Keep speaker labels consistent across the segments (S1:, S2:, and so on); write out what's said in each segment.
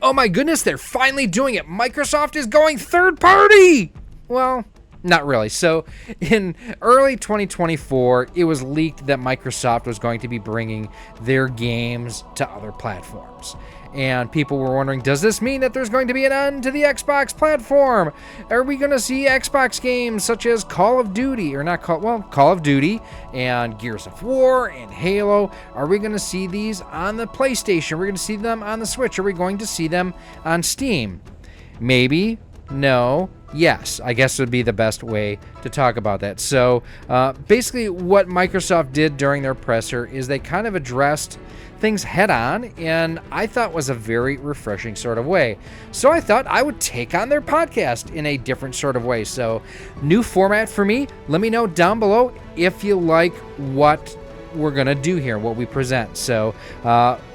S1: Oh my goodness, they're finally doing it. Microsoft is going third party. Well, not really. So in early 2024, it was leaked that Microsoft was going to be bringing their games to other platforms. And people were wondering, does this mean that there's going to be an end to the Xbox platform? Are we going to see Xbox games such as Call of Duty, Call of Duty and Gears of War and Halo? Are we going to see these on the PlayStation? Are we going to see them on the Switch? Are we going to see them on Steam? Maybe. No. Yes, I guess would be the best way to talk about that. So basically what Microsoft did during their presser is they kind of addressed things head on, and I thought was a very refreshing sort of way. So I thought I would take on their podcast in a different sort of way. So new format for me. Let me know down below if you like what we're going to do here, what we present. So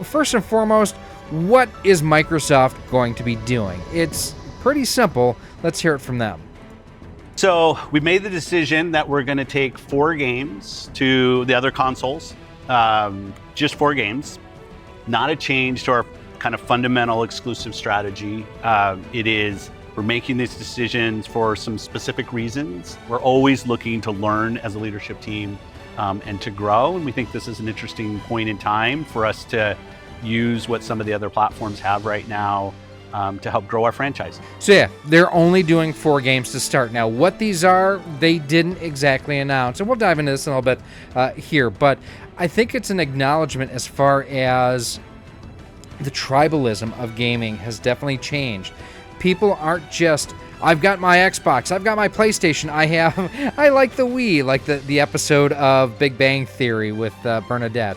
S1: first and foremost, what is Microsoft going to be doing? It's pretty simple. Let's hear it from them.
S2: So we made the decision that we're going to take 4 games to the other consoles. Just 4 games, not a change to our kind of fundamental exclusive strategy. We're making these decisions for some specific reasons. We're always looking to learn as a leadership team and to grow. And we think this is an interesting point in time for us to use what some of the other platforms have right now to help grow our franchise.
S1: So yeah, they're only doing 4 games to start. Now, what these are, they didn't exactly announce, and we'll dive into this in a little bit here, but I think it's an acknowledgement as far as the tribalism of gaming has definitely changed. People aren't just, I've got my Xbox, I've got my PlayStation, I like the Wii, like the episode of Big Bang Theory with Bernadette.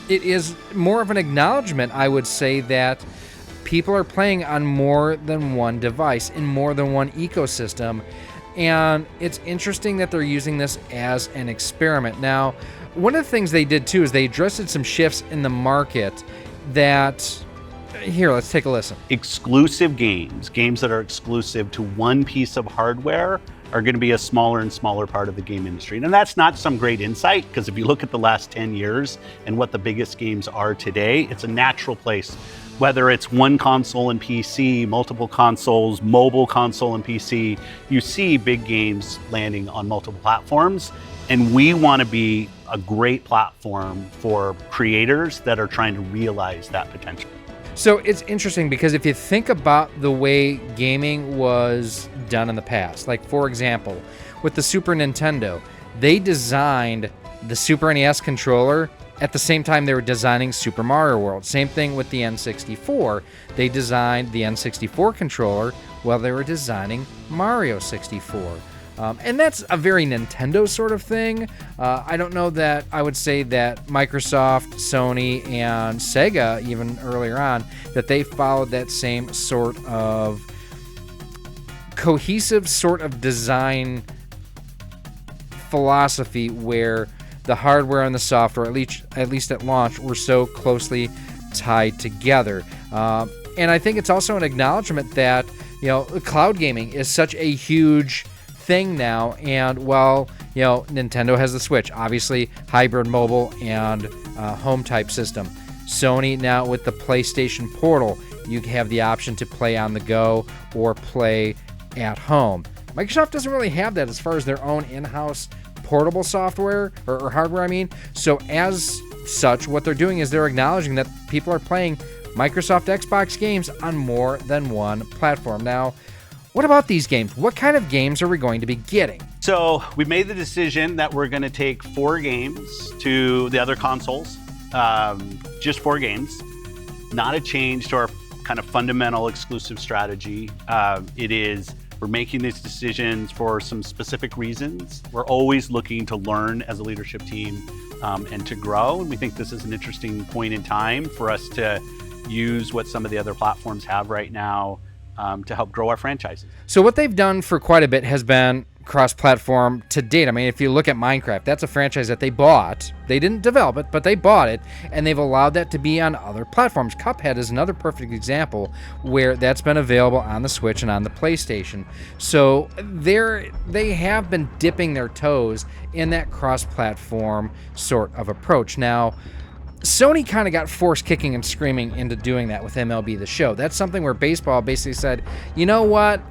S1: It is more of an acknowledgement, I would say, that people are playing on more than one device, in more than one ecosystem, and it's interesting that they're using this as an experiment. Now, one of the things they did too is they addressed some shifts in the market that, here, let's take a listen.
S2: Exclusive games that are exclusive to one piece of hardware are going to be a smaller and smaller part of the game industry. And that's not some great insight, because if you look at the last 10 years and what the biggest games are today, it's a natural place. Whether it's one console and PC, multiple consoles, mobile console and PC, you see big games landing on multiple platforms. And we want to be a great platform for creators that are trying to realize that potential.
S1: So it's interesting because if you think about the way gaming was done in the past, like for example, with the Super Nintendo, they designed the Super NES controller at the same time they were designing Super Mario World. Same thing with the N64. They designed the N64 controller while they were designing Mario 64. And that's a very Nintendo sort of thing. I don't know that I would say that Microsoft, Sony, and Sega, even earlier on, that they followed that same sort of cohesive sort of design philosophy where the hardware and the software, at least at launch, were so closely tied together. And I think it's also an acknowledgement that, cloud gaming is such a huge thing now, and while Nintendo has the Switch, obviously hybrid mobile and home type system. Sony now with the PlayStation Portal, you have the option to play on the go or play at home. Microsoft doesn't really have that as far as their own in-house portable software or hardware, So as such, what they're doing is they're acknowledging that people are playing Microsoft Xbox games on more than one platform. Now, what about these games? What kind of games are we going to be getting?
S2: So we made the decision that we're going to take 4 games to the other consoles. Just 4 games. Not a change to our kind of fundamental exclusive strategy. We're making these decisions for some specific reasons. We're always looking to learn as a leadership team and to grow. And we think this is an interesting point in time for us to use what some of the other platforms have right now to help grow our franchises.
S1: So what they've done for quite a bit has been cross-platform to date. If you look at Minecraft, that's a franchise that they bought. They didn't develop it, but they bought it, and they've allowed that to be on other platforms. Cuphead is another perfect example where that's been available on the Switch and on the PlayStation. So they have been dipping their toes in that cross-platform sort of approach. Now, Sony kind of got forced kicking and screaming into doing that with MLB The Show. That's something where baseball basically said, you know what?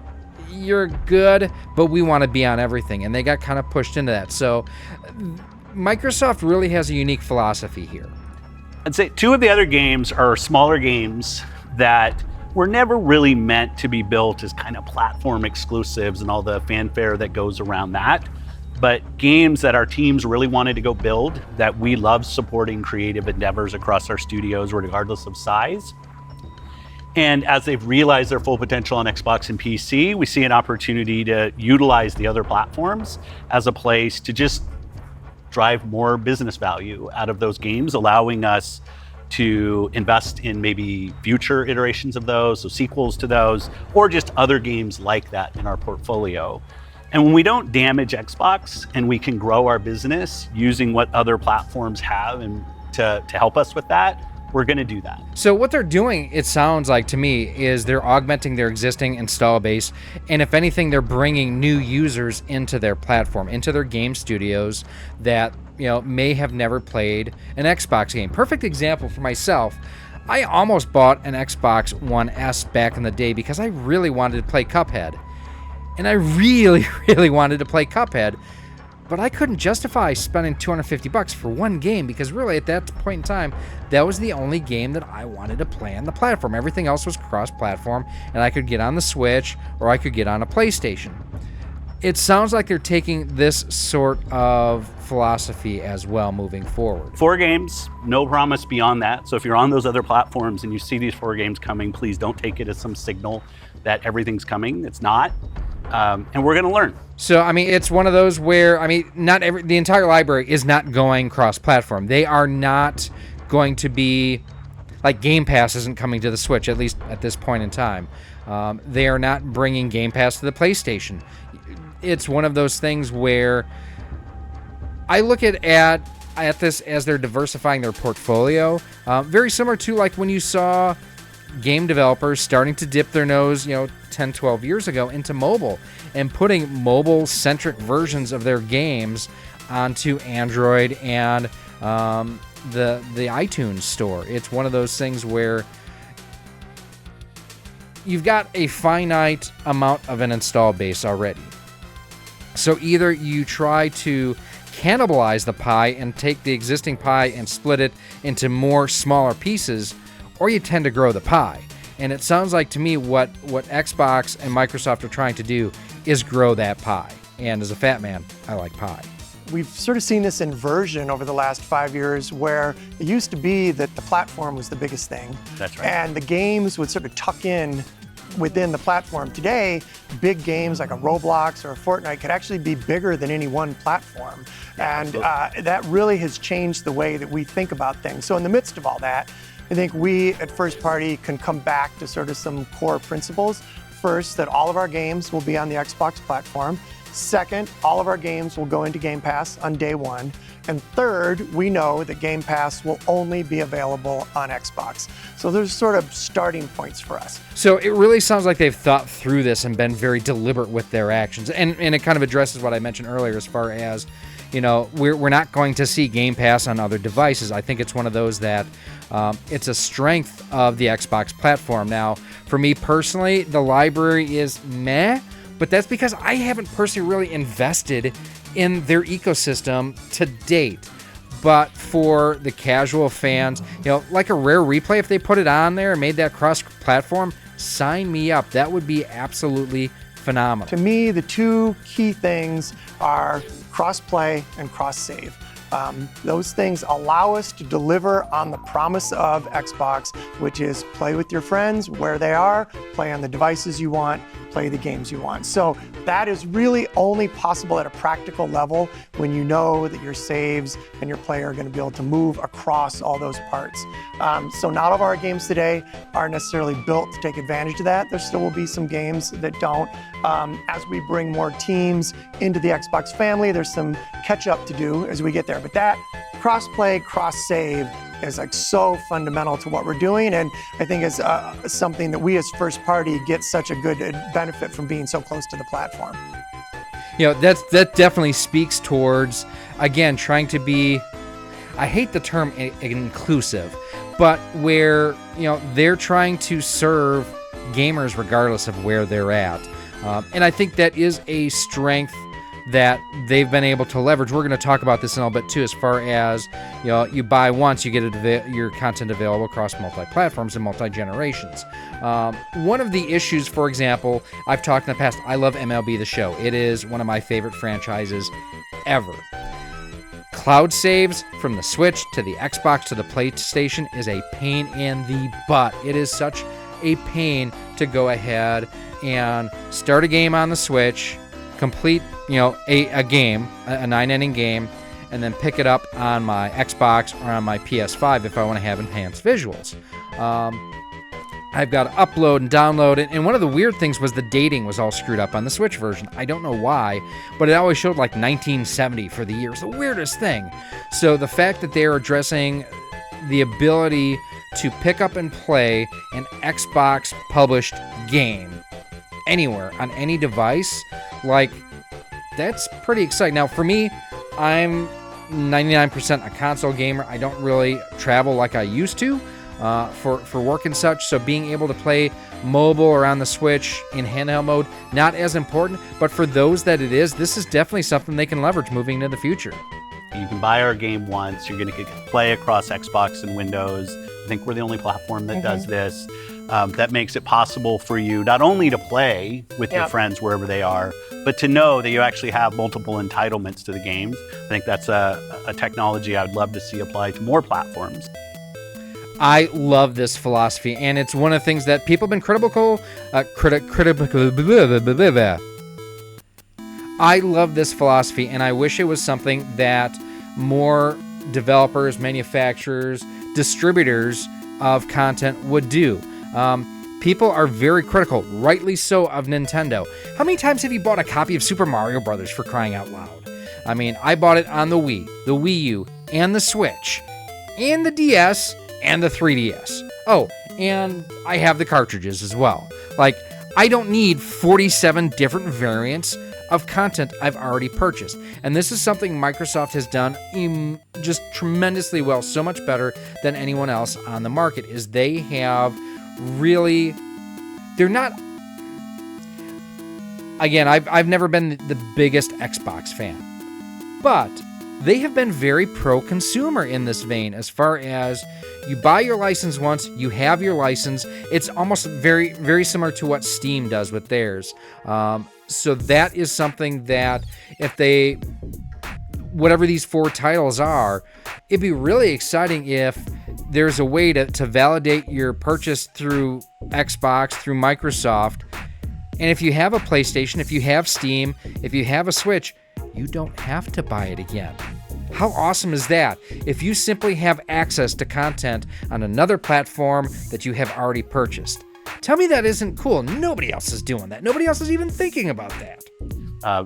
S1: You're good, but we want to be on everything. And they got kind of pushed into that. So Microsoft really has a unique philosophy here.
S2: I'd say two of the other games are smaller games that were never really meant to be built as kind of platform exclusives and all the fanfare that goes around that. But games that our teams really wanted to go build, that we love supporting creative endeavors across our studios, regardless of size. And as they've realized their full potential on Xbox and PC, we see an opportunity to utilize the other platforms as a place to just drive more business value out of those games, allowing us to invest in maybe future iterations of those, so sequels to those, or just other games like that in our portfolio. And when we don't damage Xbox and we can grow our business using what other platforms have and to help us with that, we're going to do that.
S1: So what they're doing, it sounds like to me, is they're augmenting their existing install base. And if anything, they're bringing new users into their platform, into their game studios that, may have never played an Xbox game. Perfect example for myself. I almost bought an Xbox One S back in the day because I really wanted to play Cuphead. And I really, really wanted to play Cuphead, but I couldn't justify spending $250 for one game because really at that point in time, that was the only game that I wanted to play on the platform. Everything else was cross-platform, and I could get on the Switch or I could get on a PlayStation. It sounds like they're taking this sort of philosophy as well moving forward.
S2: 4 games, no promise beyond that. So if you're on those other platforms and you see these 4 games coming, please don't take it as some signal that everything's coming. It's not. And we're going to learn.
S1: So, it's one of those where, the entire library is not going cross-platform. They are not going to be, like Gamepass isn't coming to the Switch, at least at this point in time. They are not bringing Gamepass to the PlayStation. It's one of those things where I look at this as they're diversifying their portfolio. Very similar to like when you saw game developers starting to dip their nose, 10, 12 years ago into mobile and putting mobile-centric versions of their games onto Android and the iTunes store. It's one of those things where you've got a finite amount of an install base already. So either you try to cannibalize the pie and take the existing pie and split it into more smaller pieces, or you tend to grow the pie. And it sounds like to me what Xbox and Microsoft are trying to do is grow that pie. And as a fat man, I like pie.
S3: We've sort of seen this inversion over the last 5 years where it used to be that the platform was the biggest thing.
S2: That's right.
S3: And the games would sort of tuck in within the platform. Today, big games like a Roblox or a Fortnite could actually be bigger than any one platform. And that really has changed the way that we think about things. So in the midst of all that, I think we at First Party can come back to sort of some core principles. First, that all of our games will be on the Xbox platform. Second, all of our games will go into Game Pass on day one. And third, we know that Game Pass will only be available on Xbox. So there's sort of starting points for us.
S1: So it really sounds like they've thought through this and been very deliberate with their actions. And it kind of addresses what I mentioned earlier as far as, we're not going to see Game Pass on other devices. I think it's one of those that it's a strength of the Xbox platform. Now, for me personally, the library is meh, but that's because I haven't personally really invested in their ecosystem to date. But for the casual fans, like a Rare Replay, if they put it on there and made that cross-platform, sign me up. That would be absolutely phenomenal.
S3: To me, the two key things are cross-play and cross-save. Those things allow us to deliver on the promise of Xbox, which is play with your friends where they are, play on the devices you want, play the games you want. So that is really only possible at a practical level when you know that your saves and your play are going to be able to move across all those parts. So not all of our games today are necessarily built to take advantage of that. There still will be some games that don't. As we bring more teams into the Xbox family, there's some catch up to do as we get there. But that cross-play, cross-save is like so fundamental to what we're doing, and I think is something that we as First Party get such a good benefit from being so close to the platform.
S1: That definitely speaks towards, again, trying to be I hate the term inclusive, but where, they're trying to serve gamers regardless of where they're at. And I think that is a strength that they've been able to leverage. We're going to talk about this in a little bit too, as far as, you buy once, you get your content available across multi-platforms and multi-generations. One of the issues, for example, I've talked in the past, I love MLB The Show. It is one of my favorite franchises ever. Cloud saves from the Switch to the Xbox to the PlayStation is a pain in the butt. It is such a pain to go ahead and start a game on the Switch, complete, a game, a 9-inning game, and then pick it up on my Xbox or on my PS5 if I want to have enhanced visuals. I've got to upload and download it, and one of the weird things was the dating was all screwed up on the Switch version. I don't know why, but it always showed like 1970 for the year. It's the weirdest thing. So the fact that they're addressing the ability to pick up and play an Xbox published game anywhere on any device, like, that's pretty exciting. Now, for me, I'm 99% a console gamer. I don't really travel like I used to for work and such, so being able to play mobile or on the Switch in handheld mode, not as important, but for those that it is, this is definitely something they can leverage moving into the future.
S2: You can buy our game once. You're going to get to play across Xbox and Windows. I think we're the only platform that does this. That makes it possible for you not only to play with your friends wherever they are, but to know that you actually have multiple entitlements to the games. I think that's a technology I would love to see applied to more platforms.
S1: I love this philosophy, and it's one of the things that people have been critical. I love this philosophy, and I wish it was something that more developers, manufacturers, distributors of content would do. People are very critical, rightly so, of Nintendo. How many times have you bought a copy of Super Mario Brothers, for crying out loud? I mean, I bought it on the Wii, the Wii U, and the Switch, and the DS, and the 3DS. Oh, and I have the cartridges as well. Like, I don't need 47 different variants of content I've already purchased. And this is something Microsoft has done just tremendously well, so much better than anyone else on the market, is they have really, they're not, again, I've never been the biggest Xbox fan, but they have been very pro-consumer in this vein, as far as you buy your license once, you have your license. It's almost very, very similar to what Steam does with theirs. So that is something that if they, whatever these 4 titles are, it'd be really exciting if there's a way to validate your purchase through Xbox, through Microsoft. And if you have a PlayStation, if you have Steam, if you have a Switch, you don't have to buy it again. How awesome is that? If you simply have access to content on another platform that you have already purchased. Tell me that isn't cool. Nobody else is doing that. Nobody else is even thinking about that.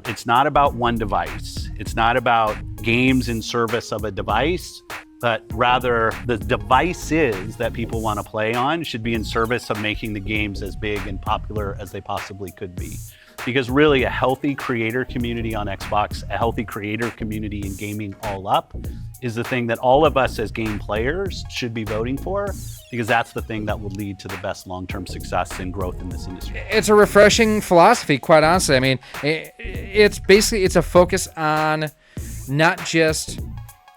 S2: It's not about one device. It's not about games in service of a device, but rather the devices that people want to play on should be in service of making the games as big and popular as they possibly could be. Because really, a healthy creator community on Xbox, a healthy creator community in gaming all up, is the thing that all of us as game players should be voting for, because that's the thing that will lead to the best long-term success and growth in this industry.
S1: It's a refreshing philosophy, quite honestly. I mean, it's basically, it's a focus on not just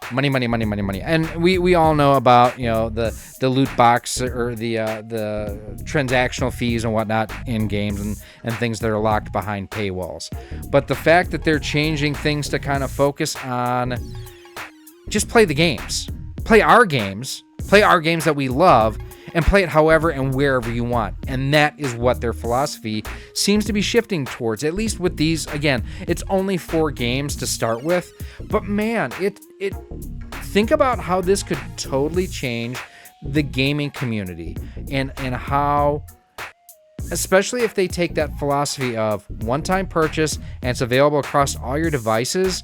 S1: money. And we all know about, the loot box or the transactional fees and whatnot in games and things that are locked behind paywalls. But the fact that they're changing things to kind of focus on just play the games. Play our games that we love, and play it however and wherever you want. And that is what their philosophy seems to be shifting towards, at least with these. Again, it's only 4 games to start with, but man, it think about how this could totally change the gaming community, and how, especially if they take that philosophy of one-time purchase and it's available across all your devices.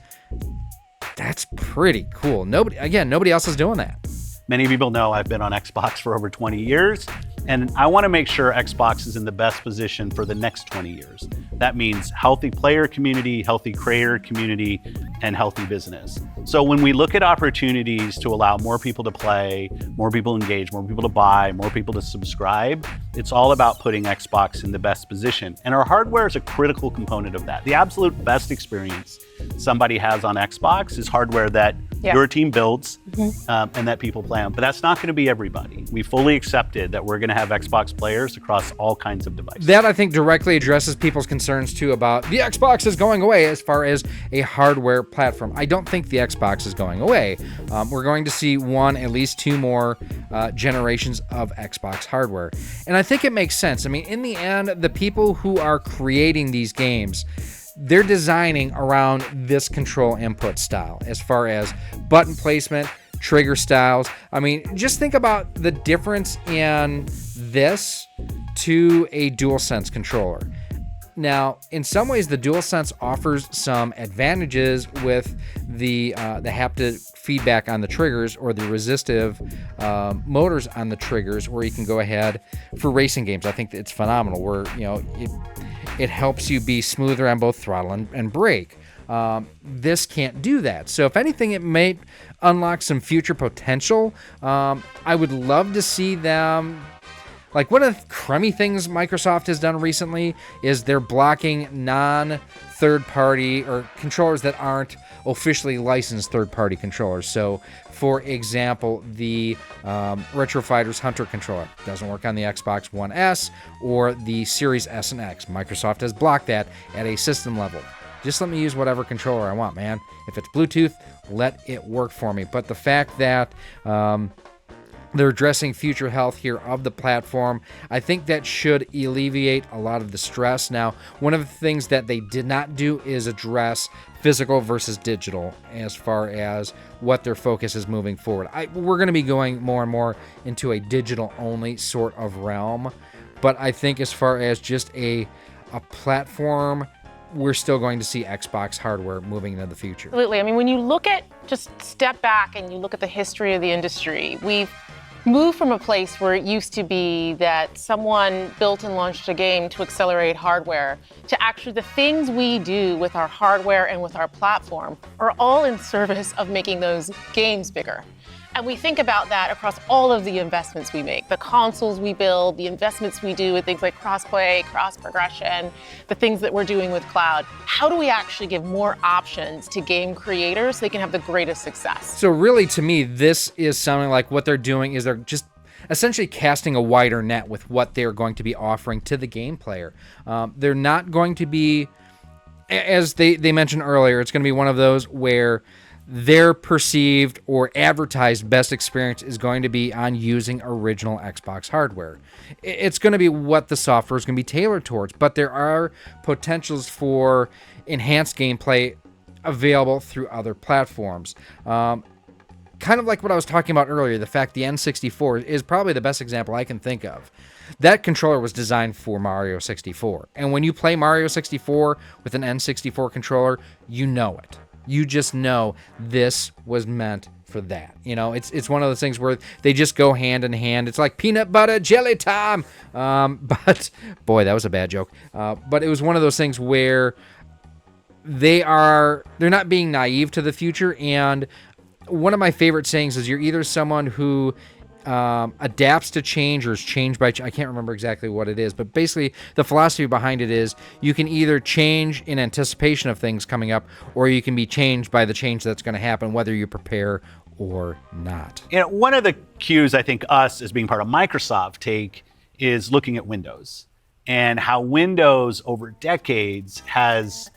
S1: That's pretty cool. Nobody else is doing that.
S2: Many people know I've been on Xbox for over 20 years, and I want to make sure Xbox is in the best position for the next 20 years. That means healthy player community, healthy creator community, and healthy business. So when we look at opportunities to allow more people to play, more people to engage, more people to buy, more people to subscribe, it's all about putting Xbox in the best position. And our hardware is a critical component of that. The absolute best experience somebody has on Xbox is hardware that your team builds and that people play on. But that's not going to be everybody. We fully accepted that we're going to have Xbox players across all kinds of devices.
S1: That, I think, directly addresses people's concerns, too, about the Xbox is going away as far as a hardware platform. I don't think the Xbox is going away. We're going to see at least two more generations of Xbox hardware. And I think it makes sense. I mean, in the end, the people who are creating these games, they're designing around this control input style as far as button placement, trigger styles. I mean, just think about the difference in this to a DualSense controller. Now, in some ways, the DualSense offers some advantages with the haptic feedback on the triggers or the resistive motors on the triggers, where you can go ahead for racing games. I think it's phenomenal. Where it helps you be smoother on both throttle and brake. This can't do that. So if anything, it may unlock some future potential. I would love to see them. Like, one of the crummy things Microsoft has done recently is they're blocking non-third-party or controllers that aren't officially licensed third-party controllers. So, for example, the Retro Fighters Hunter controller doesn't work on the Xbox One S or the Series S and X. Microsoft has blocked that at a system level. Just let me use whatever controller I want, man. If it's Bluetooth, let it work for me. But the fact that they're addressing future health here of the platform, I think that should alleviate a lot of the stress. Now, one of the things that they did not do is address physical versus digital as far as what their focus is moving forward. We're going to be going more and more into a digital-only sort of realm, but I think as far as just a platform, we're still going to see Xbox hardware moving into the future.
S4: Absolutely. I mean, when you look at, just step back and you look at the history of the industry, we've moved from a place where it used to be that someone built and launched a game to accelerate hardware to actually the things we do with our hardware and with our platform are all in service of making those games bigger. And we think about that across all of the investments we make, the consoles we build, the investments we do with things like cross-play, cross-progression, the things that we're doing with cloud. How do we actually give more options to game creators so they can have the greatest success?
S1: So really, to me, this is sounding like what they're doing is they're just essentially casting a wider net with what they're going to be offering to the game player. They're not going to be, as they mentioned earlier, it's going to be one of those where their perceived or advertised best experience is going to be on using original Xbox hardware. It's going to be what the software is going to be tailored towards, but there are potentials for enhanced gameplay available through other platforms. Kind of like what I was talking about earlier, the fact the N64 is probably the best example I can think of. That controller was designed for Mario 64, and when you play Mario 64 with an N64 controller, you know it. You just know this was meant for that. You know, it's one of those things where they just go hand in hand. It's like peanut butter jelly time. But boy, that was a bad joke. But it was one of those things where they're not being naive to the future. And one of my favorite sayings is you're either someone who adapts to change or is changed by I can't remember exactly what it is, but basically the philosophy behind it is you can either change in anticipation of things coming up, or you can be changed by the change that's going to happen, whether you prepare or not.
S2: You know, one of the cues I think us as being part of Microsoft take is looking at Windows and how Windows over decades has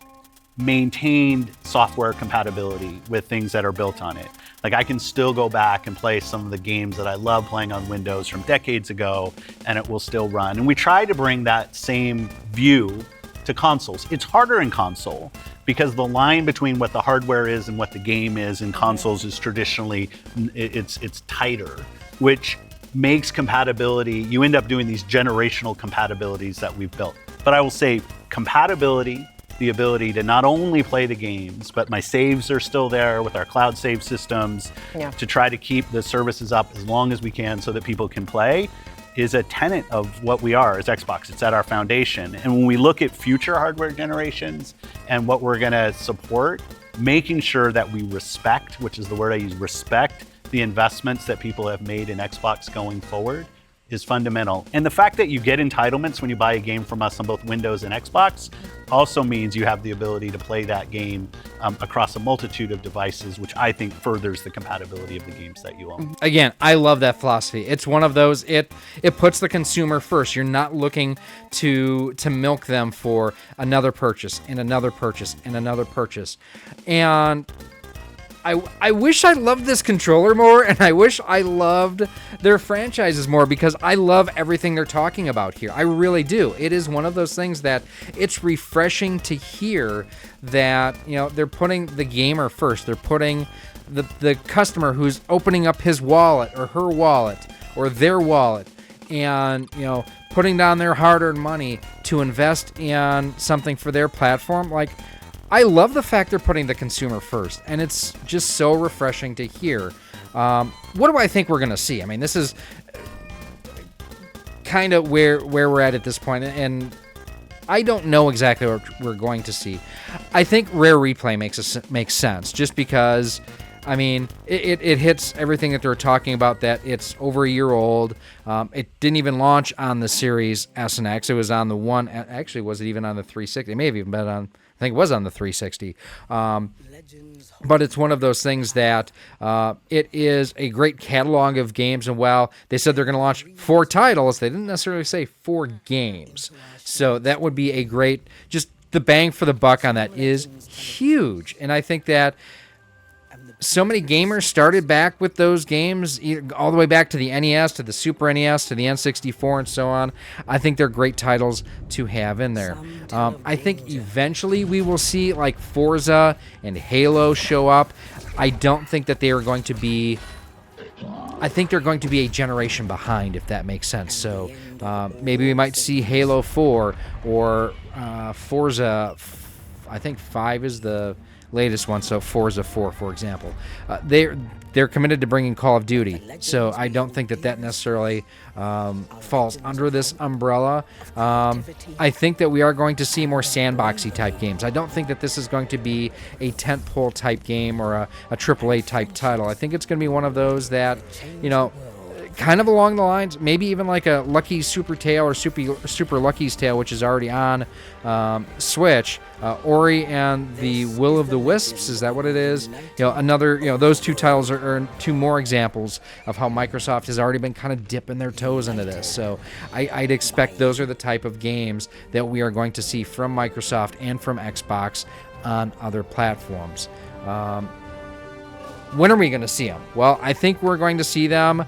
S2: maintained software compatibility with things that are built on it. Like, I can still go back and play some of the games that I love playing on Windows from decades ago, and it will still run. And we try to bring that same view to consoles. It's harder in console because the line between what the hardware is and what the game is in consoles is traditionally, it's tighter, which makes compatibility, you end up doing these generational compatibilities that we've built. But I will say compatibility, the ability to not only play the games, but my saves are still there with our cloud save systems to try to keep the services up as long as we can so that people can play, is a tenet of what we are as Xbox. It's at our foundation. And when we look at future hardware generations and what we're gonna support, making sure that we respect, which is the word I use, respect the investments that people have made in Xbox going forward is fundamental. And the fact that you get entitlements when you buy a game from us on both Windows and Xbox also means you have the ability to play that game across a multitude of devices, which I think furthers the compatibility of the games that you own.
S1: Again, I love that philosophy. It's one of those, it puts the consumer first. You're not looking to milk them for another purchase and another purchase and another purchase. And I wish I loved this controller more, and I wish I loved their franchises more, because I love everything they're talking about here. I really do. It is one of those things that it's refreshing to hear that, you know, they're putting the gamer first. They're putting the customer who's opening up his wallet or her wallet or their wallet, and, you know, putting down their hard-earned money to invest in something for their platform. Like, I love the fact they're putting the consumer first, and it's just so refreshing to hear. What do I think we're going to see? I mean, this is kind of where we're at this point, and I don't know exactly what we're going to see. I think Rare Replay makes sense, just because, I mean, it hits everything that they're talking about, that it's over a year old. It didn't even launch on the Series S and X. It was on the one. Actually, was it even on the 360? It may have even been on, I think it was on the 360. But it's one of those things that it is a great catalog of games. And while they said they're going to launch 4 titles, they didn't necessarily say 4 games. So that would be a great, just the bang for the buck on that is huge. And I think that so many gamers started back with those games, all the way back to the NES, to the Super NES, to the N64, and so on. I think they're great titles to have in there. I think eventually we will see like Forza and Halo show up. I don't think that they are going to be... I think they're going to be a generation behind, if that makes sense. So maybe we might see Halo 4 or Forza. I think 5 is the latest one, so Forza 4, for example. They're committed to bringing Call of Duty, so I don't think that necessarily falls under this umbrella. I think that we are going to see more sandboxy type games. I don't think that this is going to be a tentpole type game or a AAA type title. I think it's going to be one of those that, you know, kind of along the lines, maybe even like a Lucky Super Tale or Super Lucky's Tale, which is already on Switch. Ori and the Will of the Wisps, is that what it is? You know, another, you know, those 2 titles are 2 more examples of how Microsoft has already been kind of dipping their toes into this. So I'd expect those are the type of games that we are going to see from Microsoft and from Xbox on other platforms. When are we going to see them? Well, I think we're going to see them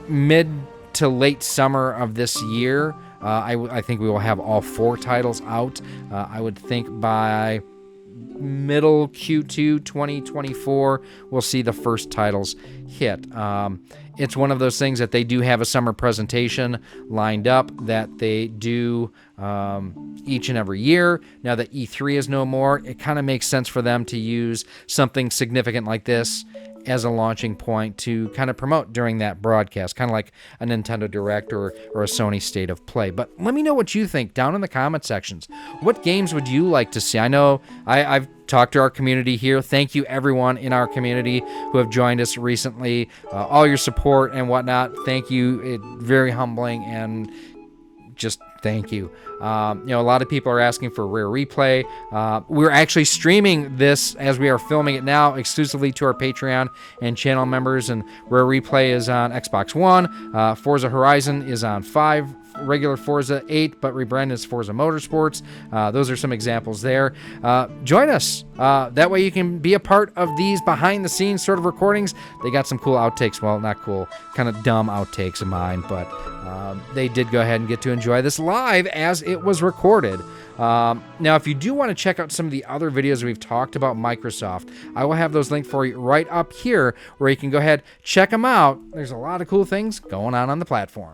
S1: mid to late summer of this year. I think we will have all 4 titles out. I would think by middle Q2 2024, we'll see the first titles hit. It's one of those things that they do have a summer presentation lined up that they do each and every year. Now that E3 is no more, it kind of makes sense for them to use something significant like this as a launching point to kind of promote during that broadcast, kind of like a Nintendo Direct or a Sony State of Play. But let me know what you think down in the comment sections. What games would you like to see? I know I've talked to our community here. Thank you, everyone in our community who have joined us recently. All your support and whatnot. Thank you. It's very humbling, and just thank you. You know, a lot of people are asking for Rare Replay. We're actually streaming this as we are filming it now exclusively to our Patreon and channel members, and Rare Replay is on Xbox One. Forza Horizon is on 5. Regular Forza 8, but rebranded as Forza Motorsports. Those are some examples there. Join us. That way you can be a part of these behind-the-scenes sort of recordings. They got some cool outtakes. Well, not cool, kind of dumb outtakes of mine, but they did go ahead and get to enjoy this live as it was recorded. Now, if you do want to check out some of the other videos we've talked about Microsoft, I will have those linked for you right up here where you can go ahead, check them out. There's a lot of cool things going on the platform.